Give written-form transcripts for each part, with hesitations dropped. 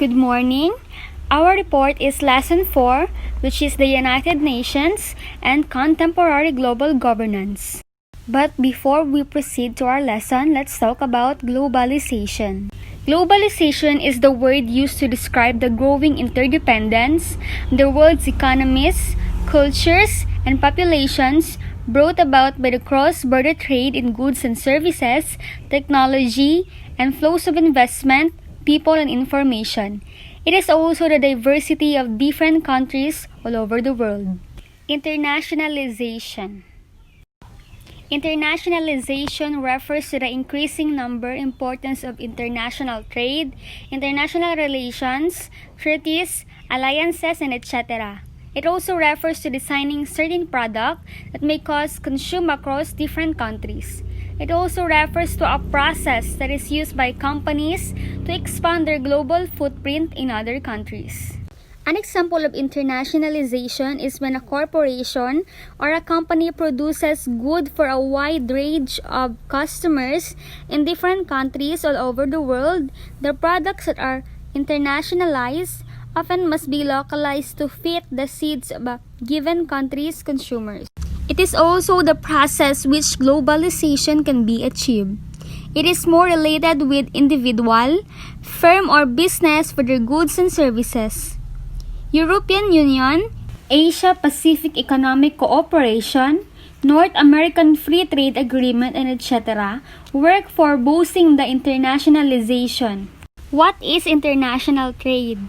Good morning. Our report is Lesson 4, which is the United Nations and Contemporary Global Governance. But before we proceed to our lesson, let's talk about globalization. Globalization is the word used to describe the growing interdependence the world's economies, cultures, and populations brought about by the cross-border trade in goods and services, technology, and flows of investment, people, and information. It is also the diversity of different countries all over the world. Internationalization. Internationalization refers to the increasing number, importance of international trade, international relations, treaties, alliances, and etc. It also refers to designing certain product that may cause consume across different countries. It also refers to a process that is used by companies to expand their global footprint in other countries. An example of internationalization is when a corporation or a company produces goods for a wide range of customers in different countries all over the world. The products that are internationalized often must be localized to fit the needs of a given country's consumers. It is also the process which globalization can be achieved. It is more related with individual, firm, or business for their goods and services. European Union, Asia-Pacific Economic Cooperation, North American Free Trade Agreement, and etc. work for boosting the internationalization. What is international trade?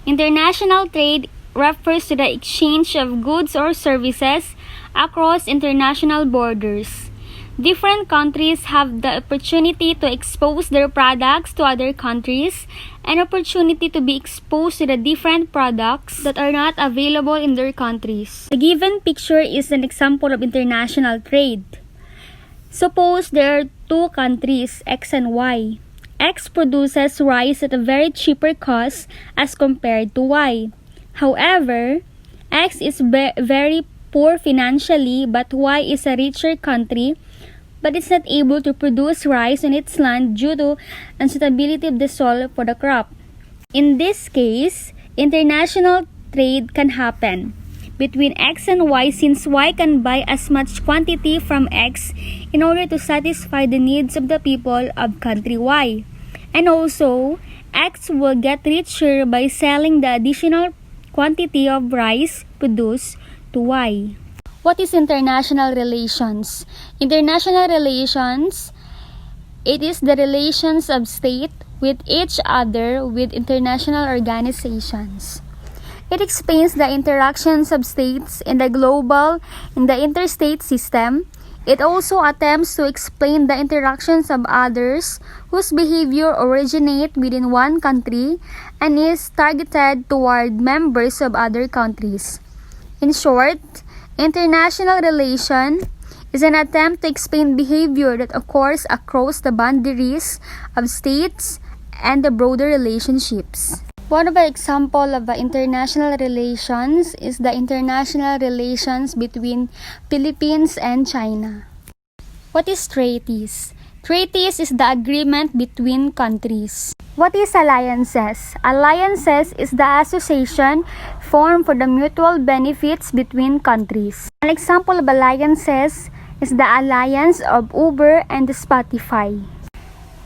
International trade refers to the exchange of goods or services across international borders. Different countries have the opportunity to expose their products to other countries and opportunity to be exposed to the different products that are not available in their countries. The given picture is an example of international trade. Suppose there are two countries, X and Y. X produces rice at a very cheaper cost as compared to Y. However, X is very poor financially, but Y is a richer country, but it's not able to produce rice on its land due to unsuitability of the soil for the crop. In this case, international trade can happen between X and Y since Y can buy as much quantity from X in order to satisfy the needs of the people of country Y. And also, X will get richer by selling the additional quantity of rice produced to Y. What is international relations? International relations, it is the relations of state with each other with international organizations. It explains the interactions of states in the global and the interstate system. It also attempts to explain the interactions of others whose behavior originate within one country and is targeted toward members of other countries. In short, international relation is an attempt to explain behavior that occurs across the boundaries of states and the broader relationships. One of the examples of the international relations is the international relations between Philippines and China. What is treaties? Treaties is the agreement between countries. What is alliances? Alliances is the association formed for the mutual benefits between countries. An example of alliances is the alliance of Uber and Spotify.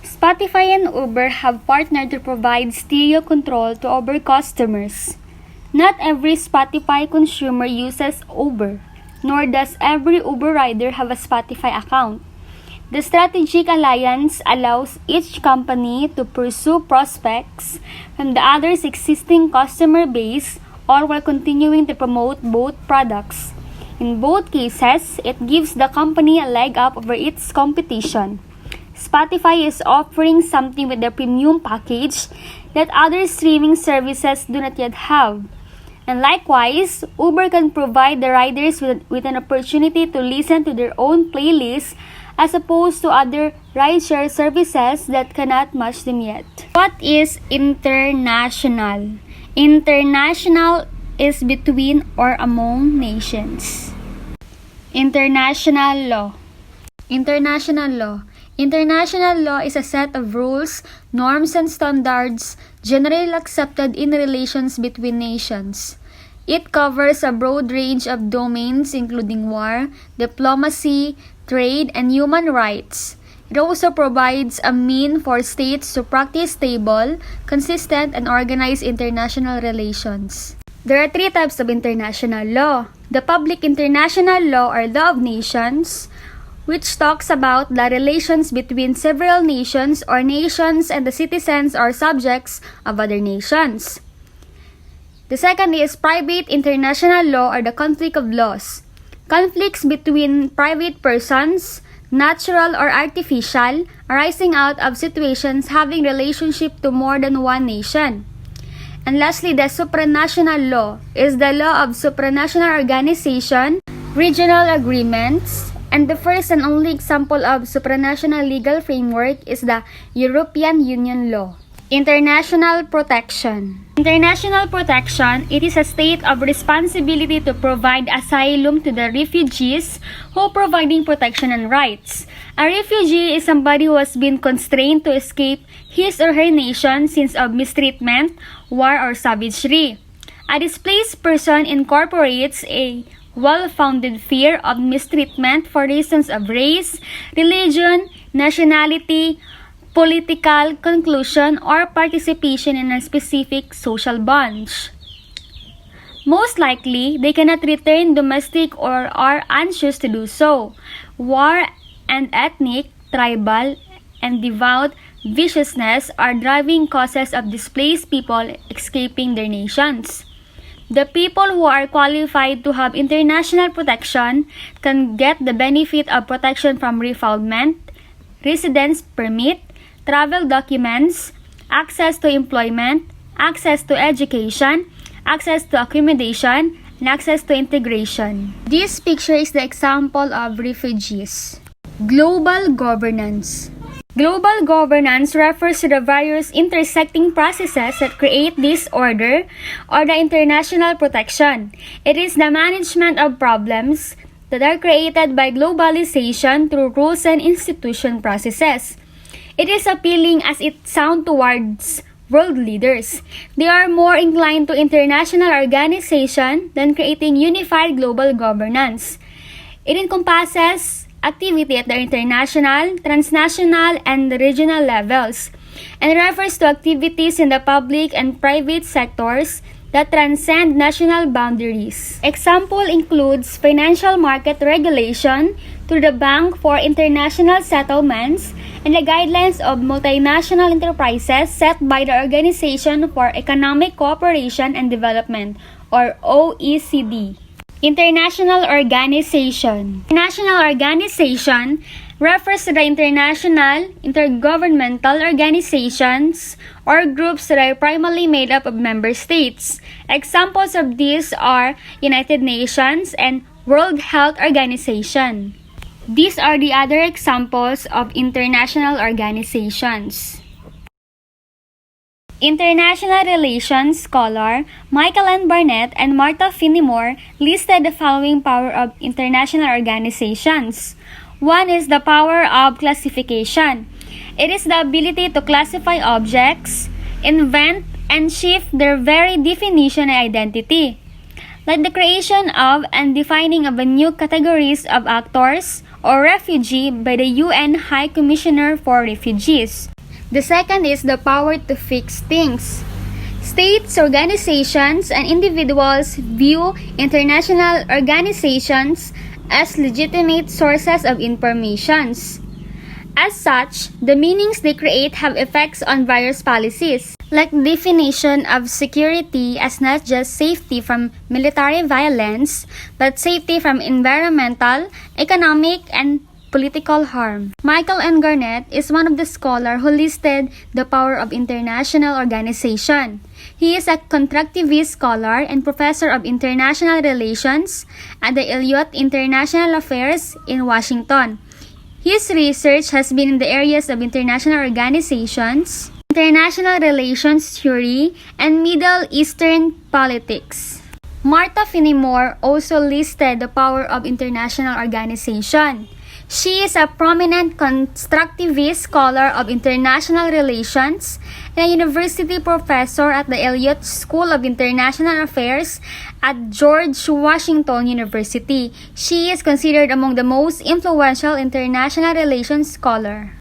Spotify and Uber have partnered to provide stereo control to Uber customers. Not every Spotify consumer uses Uber, nor does every Uber rider have a Spotify account. The strategic alliance allows each company to pursue prospects from the other's existing customer base, all while continuing to promote both products. In both cases, it gives the company a leg up over its competition. Spotify is offering something with their premium package that other streaming services do not yet have. And likewise, Uber can provide the riders with an opportunity to listen to their own playlist as opposed to other rideshare services that cannot match them yet. What is international? International is between or among nations. International law. International law. International law is a set of rules, norms, and standards generally accepted in relations between nations. It covers a broad range of domains including war, diplomacy, trade, and human rights. It also provides a mean for states to practice stable, consistent, and organized international relations. There are three types of international law. The public international law or law of nations, which talks about the relations between several nations or nations and the citizens or subjects of other nations. The second is private international law or the conflict of laws. Conflicts between private persons, natural or artificial, arising out of situations having relationship to more than one nation. And lastly, the supranational law is the law of supranational organization, regional agreements, and the first and only example of supranational legal framework is the European Union law. International protection. International protection, it is a state of responsibility to provide asylum to the refugees who providing protection and rights. A refugee is somebody who has been constrained to escape his or her nation since of mistreatment, war, or savagery. A displaced person incorporates a well-founded fear of mistreatment for reasons of race, religion, nationality, political conclusion, or participation in a specific social bunch. Most likely, they cannot return domestic or are anxious to do so. War and ethnic, tribal, and devout viciousness are driving causes of displaced people escaping their nations. The people who are qualified to have international protection can get the benefit of protection from refoulement, residence permit, travel documents, access to employment, access to education, access to accommodation, and access to integration. This picture is the example of refugees. Global governance. Global governance refers to the various intersecting processes that create this order or the international protection. It is the management of problems that are created by globalization through rules and institution processes. It is appealing as it sounds towards world leaders. They are more inclined to international organization than creating unified global governance. It encompasses activity at the international, transnational, and regional levels, and refers to activities in the public and private sectors that transcend national boundaries. Example includes financial market regulation through the Bank for International Settlements and the guidelines of multinational enterprises set by the Organization for Economic Cooperation and Development, or OECD. International organization. International organization refers to the international, intergovernmental organizations or groups that are primarily made up of member states. Examples of these are United Nations and World Health Organization. These are the other examples of international organizations. International relations scholar Michael N. Barnett and Martha Finnemore listed the following power of international organizations. One is the power of classification. It is the ability to classify objects, invent, and shift their very definition and identity, like the creation of and defining of a new categories of actors or refugee by the UN High Commissioner for Refugees. The second is the power to fix things. States, organizations, and individuals view international organizations as legitimate sources of information. As such, the meanings they create have effects on various policies, like definition of security as not just safety from military violence, but safety from environmental, economic, and political harm. Michael N. Garnett is one of the scholars who listed the power of international organization. He is a contractivist scholar and professor of international relations at the Eliot International Affairs in Washington. His research has been in the areas of international organizations, international relations theory, and Middle Eastern politics. Martha Finnemore also listed the power of international organization. She is a prominent constructivist scholar of international relations and a university professor at the Elliott School of International Affairs at George Washington University. She is considered among the most influential international relations scholars.